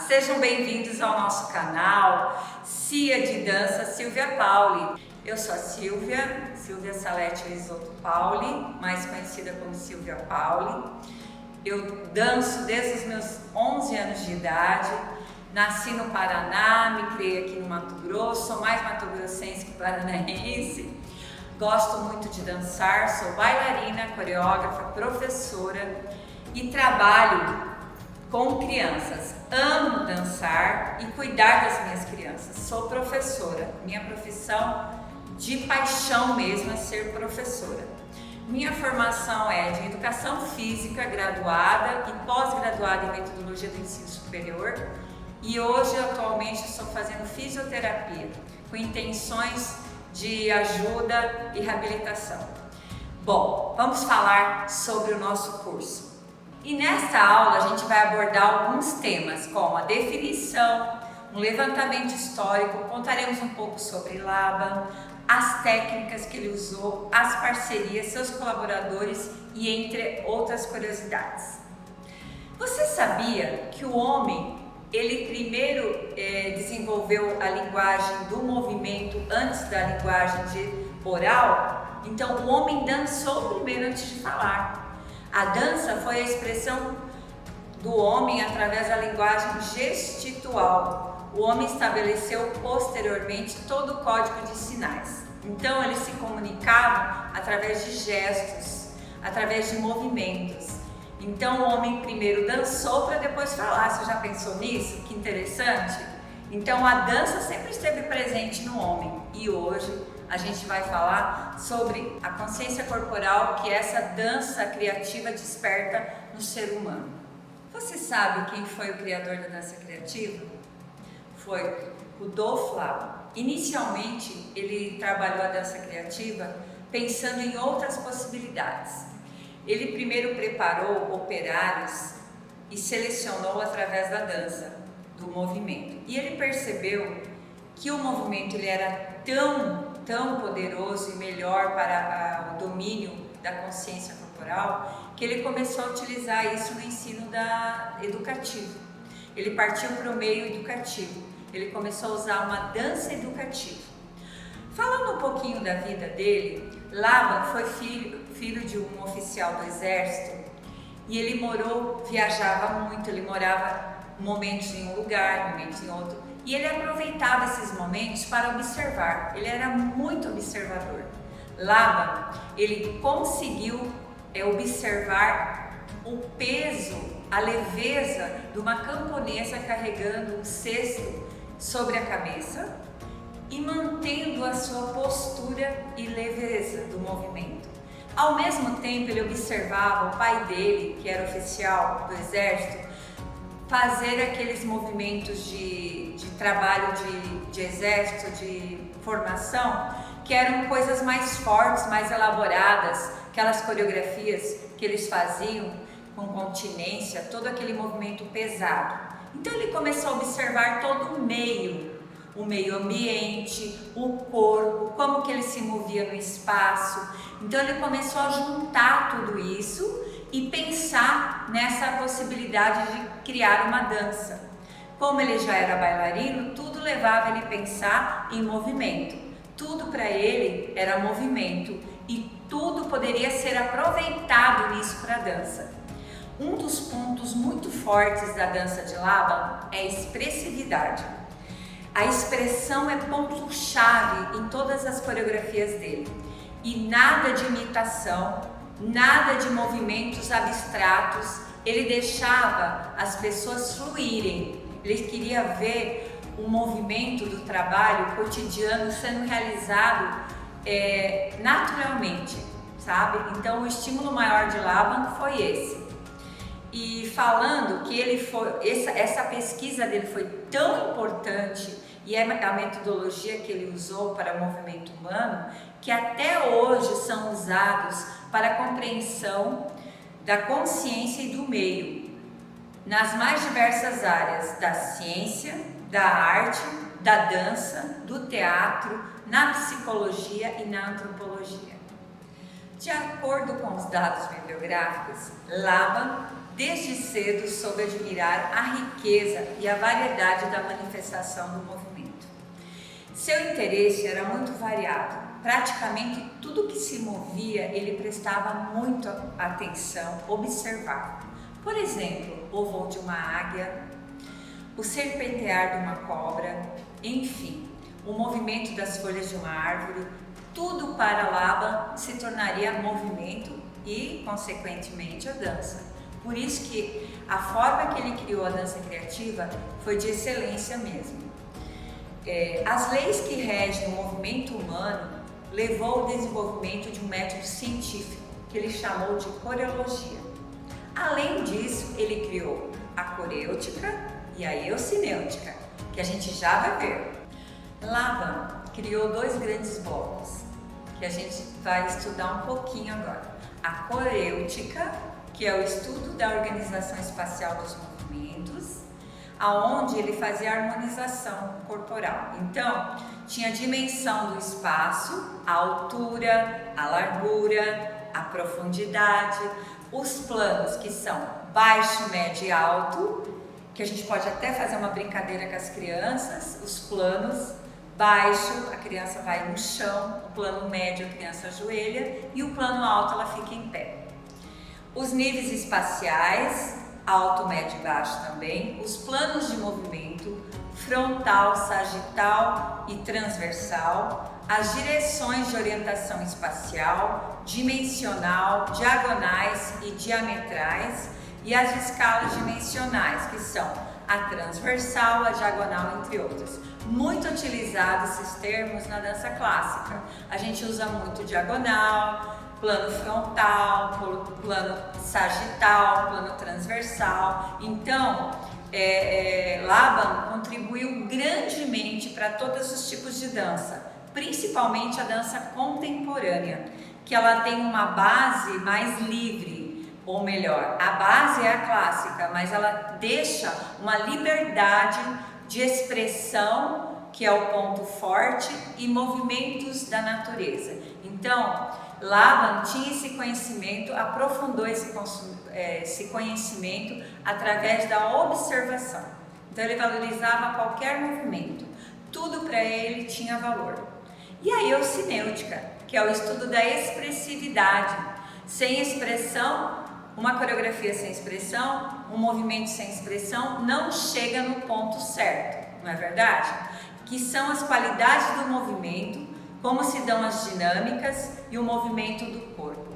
Sejam bem-vindos ao nosso canal Cia de Dança Silvia Pauli. Eu sou a Silvia Salete Risotto Pauli, mais conhecida como Silvia Pauli. Eu danço desde os meus 11 anos de idade, nasci no Paraná, me criei aqui no Mato Grosso, sou mais mato-grossense que paranaense. Gosto muito de dançar, sou bailarina, coreógrafa, professora e trabalho com crianças. Amo dançar e cuidar das minhas crianças. Sou professora, minha profissão de paixão mesmo é ser professora. Minha formação é de educação física, graduada e pós-graduada em metodologia do ensino superior, e hoje atualmente estou fazendo fisioterapia com intenções de ajuda e reabilitação. Bom, vamos falar sobre o nosso curso. E nesta aula a gente vai abordar alguns temas, como a definição, um levantamento histórico, contaremos um pouco sobre Laban, as técnicas que ele usou, as parcerias, seus colaboradores e entre outras curiosidades. Você sabia que o homem, ele primeiro desenvolveu a linguagem do movimento antes da linguagem oral? Então o homem dançou primeiro antes de falar. A dança foi a expressão do homem através da linguagem gestual. O homem estabeleceu posteriormente todo o código de sinais. Então eles se comunicavam através de gestos, através de movimentos. Então o homem primeiro dançou para depois falar. Você já pensou nisso? Que interessante! Então a dança sempre esteve presente no homem e hoje a gente vai falar sobre a consciência corporal que essa dança criativa desperta no ser humano. Você sabe quem foi o criador da dança criativa? Foi Rudolf Laban. Inicialmente ele trabalhou a dança criativa pensando em outras possibilidades. Ele primeiro preparou operários e selecionou através da dança, do movimento. E ele percebeu que o movimento ele era tão poderoso e melhor para o domínio da consciência corporal, que ele começou a utilizar isso no ensino educativo. Ele partiu para o meio educativo, ele começou a usar uma dança educativa. Falando um pouquinho da vida dele, Laban foi filho de um oficial do exército e ele viajava muito, ele morava momentos em um lugar, momentos em outro, e ele aproveitava esses momentos para observar, ele era muito observador. Laban, ele conseguiu observar o peso, a leveza de uma camponesa carregando um cesto sobre a cabeça e mantendo a sua postura e leveza do movimento. Ao mesmo tempo, ele observava o pai dele, que era oficial do exército, fazer aqueles movimentos de trabalho de exército, de formação, que eram coisas mais fortes, mais elaboradas, aquelas coreografias que eles faziam com continência, todo aquele movimento pesado. Então ele começou a observar todo o meio ambiente, o corpo, como que ele se movia no espaço. Então ele começou a juntar tudo isso e pensar nessa possibilidade de criar uma dança. Como ele já era bailarino, tudo levava ele a pensar em movimento. Tudo para ele era movimento e tudo poderia ser aproveitado nisso para a dança. Um dos pontos muito fortes da dança de Laban é a expressividade. A expressão é ponto-chave em todas as coreografias dele. E nada de imitação, nada de movimentos abstratos. Ele deixava as pessoas fluírem. Ele queria ver o movimento do trabalho cotidiano sendo realizado naturalmente, sabe? Então o estímulo maior de Laban foi esse. E falando que essa pesquisa dele foi tão importante e a metodologia que ele usou para o movimento humano, que até hoje são usados para a compreensão da consciência e do meio, nas mais diversas áreas da ciência, da arte, da dança, do teatro, na psicologia e na antropologia. De acordo com os dados bibliográficos, Laban desde cedo soube admirar a riqueza e a variedade da manifestação do movimento. Seu interesse era muito variado. Praticamente tudo que se movia ele prestava muita atenção, observava. Por exemplo, o voo de uma águia, o serpentear de uma cobra, enfim, o movimento das folhas de uma árvore, tudo para Laban se tornaria movimento e, consequentemente, a dança. Por isso que a forma que ele criou a dança criativa foi de excelência mesmo. As leis que regem o movimento humano levou ao desenvolvimento de um método científico que ele chamou de coreologia. Além disso, ele criou a corêutica e a eucinêutica, que a gente já vai ver. Laban criou 2 grandes blocos, que a gente vai estudar um pouquinho agora. A corêutica, que é o estudo da organização espacial dos movimentos, aonde ele fazia a harmonização corporal. Então, tinha a dimensão do espaço, a altura, a largura, a profundidade, os planos que são baixo, médio e alto, que a gente pode até fazer uma brincadeira com as crianças, os planos. Baixo, a criança vai no chão, o plano médio, a criança ajoelha e o plano alto, ela fica em pé. Os níveis espaciais, alto, médio e baixo também, os planos de movimento, frontal, sagital e transversal, as direções de orientação espacial, dimensional, diagonais e diametrais e as escalas dimensionais, que são a transversal, a diagonal, entre outras. Muito utilizados esses termos na dança clássica. A gente usa muito diagonal, plano frontal, plano sagital, plano transversal. Então, Laban contribuiu grandemente para todos os tipos de dança, principalmente a dança contemporânea, que ela tem uma base mais livre. Ou melhor, a base é a clássica, mas ela deixa uma liberdade de expressão, que é o ponto forte, e movimentos da natureza. Então, Laban tinha esse conhecimento, aprofundou esse conhecimento através da observação. Então, ele valorizava qualquer movimento, tudo para ele tinha valor. E a eucinêutica, que é o estudo da expressividade. Sem expressão, uma coreografia sem expressão, um movimento sem expressão não chega no ponto certo, não é verdade? Que são as qualidades do movimento, como se dão as dinâmicas e o movimento do corpo.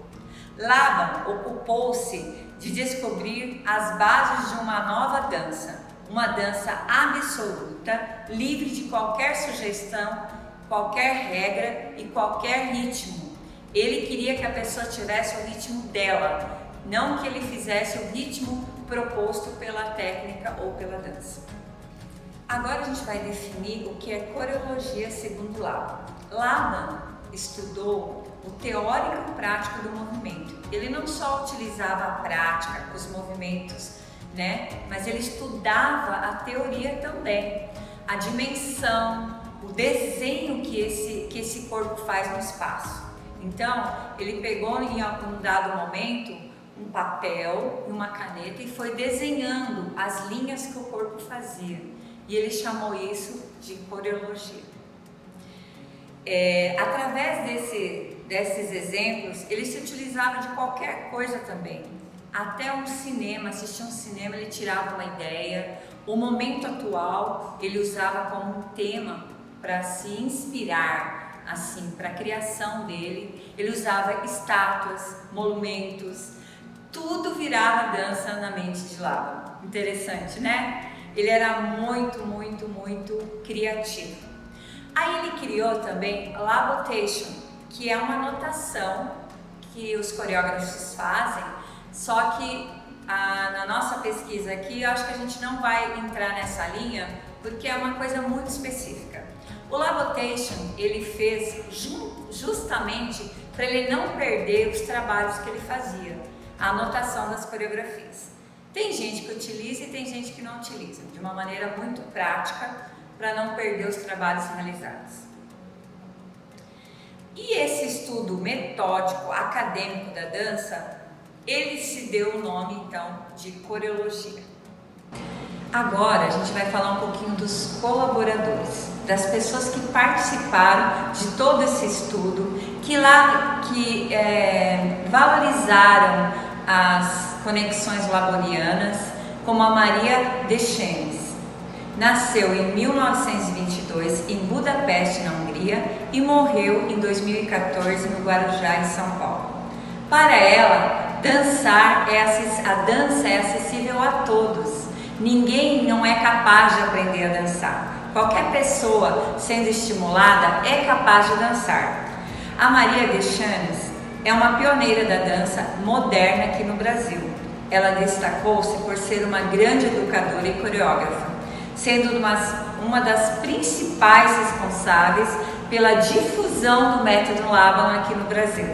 Laban ocupou-se de descobrir as bases de uma nova dança, uma dança absoluta, livre de qualquer sugestão, qualquer regra e qualquer ritmo. Ele queria que a pessoa tivesse o ritmo dela, não que ele fizesse o ritmo proposto pela técnica ou pela dança. Agora a gente vai definir o que é coreologia segundo Laban. Laban estudou o teórico e prático do movimento. Ele não só utilizava a prática, os movimentos, mas ele estudava a teoria também, a dimensão, o desenho que esse corpo faz no espaço. Então, ele pegou em algum dado momento um papel e uma caneta e foi desenhando as linhas que o corpo fazia. E ele chamou isso de coreologia. Através desses exemplos, ele se utilizava de qualquer coisa também. Até um cinema, assistir um cinema, ele tirava uma ideia. O momento atual, ele usava como um tema para se inspirar, assim, para a criação dele. Ele usava estátuas, monumentos, tudo virava dança na mente de Laban. Interessante, né? Ele era muito, muito, muito criativo. Aí ele criou também Labotation, que é uma notação que os coreógrafos fazem, só que na nossa pesquisa aqui, eu acho que a gente não vai entrar nessa linha, porque é uma coisa muito específica. O Labotation, ele fez justamente para ele não perder os trabalhos que ele fazia, a anotação das coreografias. Tem gente que utiliza e tem gente que não utiliza, de uma maneira muito prática, para não perder os trabalhos realizados. E esse estudo estudo metódico, acadêmico da dança, ele se deu o nome então de coreologia. Agora a gente vai falar um pouquinho dos colaboradores, das pessoas que participaram de todo esse estudo, que valorizaram as conexões laborianas, como a Maria Deschenes. Nasceu em 1922 em Budapeste, na Hungria, e morreu em 2014 no Guarujá, em São Paulo. Para ela, a dança é acessível a todos. Ninguém não é capaz de aprender a dançar. Qualquer pessoa sendo estimulada é capaz de dançar. A Maria Deschenes é uma pioneira da dança moderna aqui no Brasil. Ela destacou-se por ser uma grande educadora e coreógrafa, sendo uma das principais responsáveis pela difusão do método Laban aqui no Brasil.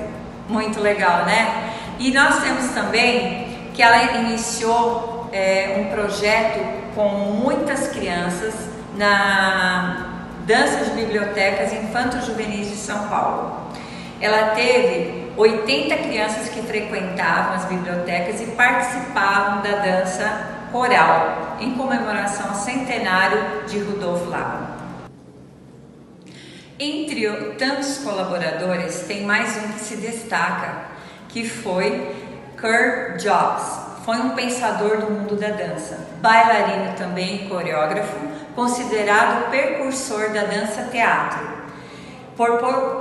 Muito legal, né? E nós temos também que ela iniciou um projeto com muitas crianças na dança de bibliotecas infanto-juvenis de São Paulo. Ela teve 80 crianças que frequentavam as bibliotecas e participavam da dança coral, em comemoração ao centenário de Rudolf Laban. Entre tantos colaboradores, tem mais um que se destaca, que foi Kurt Jobs. Foi um pensador do mundo da dança, bailarino também e coreógrafo, considerado precursor da dança-teatro.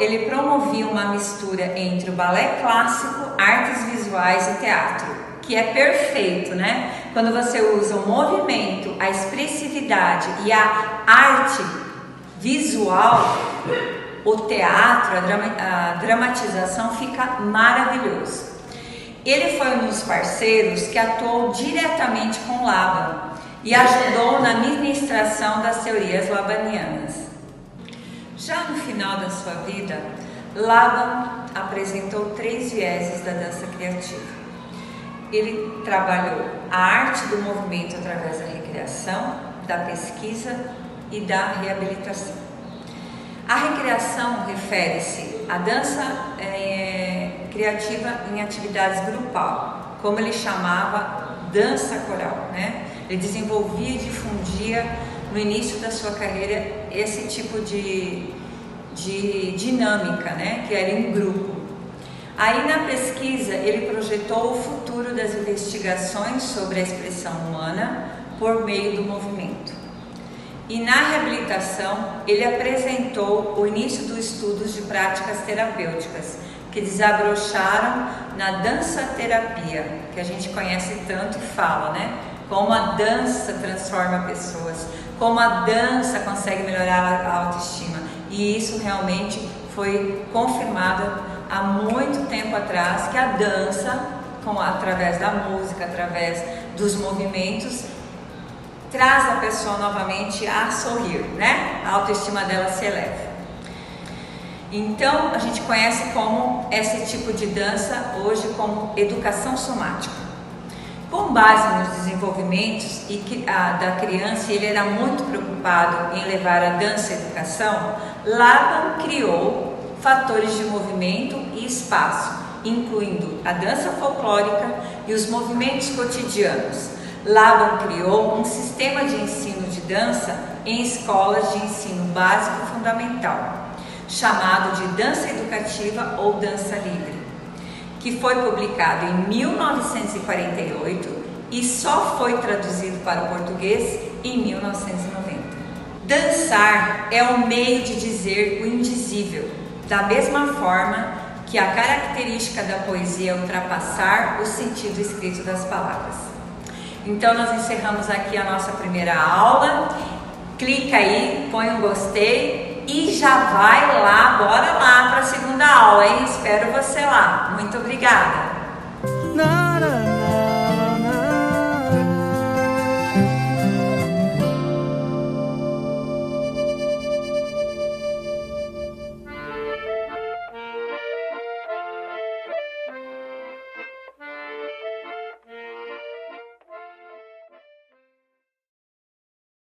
Ele promovia uma mistura entre o balé clássico, artes visuais e teatro, que é perfeito, né? Quando você usa o movimento, a expressividade e a arte visual, o teatro, a dramatização fica maravilhoso. Ele foi um dos parceiros que atuou diretamente com Laban e ajudou na ministração das teorias labanianas. Já no final da sua vida, Laban apresentou 3 vieses da dança criativa. Ele trabalhou a arte do movimento através da recreação, da pesquisa e da reabilitação. A recreação refere-se à dança criativa em atividades grupal, como ele chamava dança coral, né? Ele desenvolvia e difundia no início da sua carreira esse tipo de dinâmica, né? Que era em grupo. Aí na pesquisa ele projetou o futuro das investigações sobre a expressão humana por meio do movimento. E na reabilitação ele apresentou o início dos estudos de práticas terapêuticas, que desabrocharam na dança-terapia, que a gente conhece tanto e fala, né? Como a dança transforma pessoas, como a dança consegue melhorar a autoestima. E isso realmente foi confirmado há muito tempo atrás, que a dança, através da música, através dos movimentos, traz a pessoa novamente a sorrir, né? A autoestima dela se eleva. Então, a gente conhece como esse tipo de dança hoje como educação somática. Com base nos desenvolvimentos da criança, ele era muito preocupado em levar a dança à educação. Laban criou fatores de movimento e espaço, incluindo a dança folclórica e os movimentos cotidianos. Laban criou um sistema de ensino de dança em escolas de ensino básico e fundamental, chamado de dança educativa ou dança livre, que foi publicado em 1948 e só foi traduzido para o português em 1990. Dançar é um meio de dizer o indizível, da mesma forma que a característica da poesia é ultrapassar o sentido escrito das palavras. Então nós encerramos aqui a nossa primeira aula. Clica aí, põe um gostei e já vai lá, bora lá para a segunda aula, hein? Espero você lá. Muito obrigada!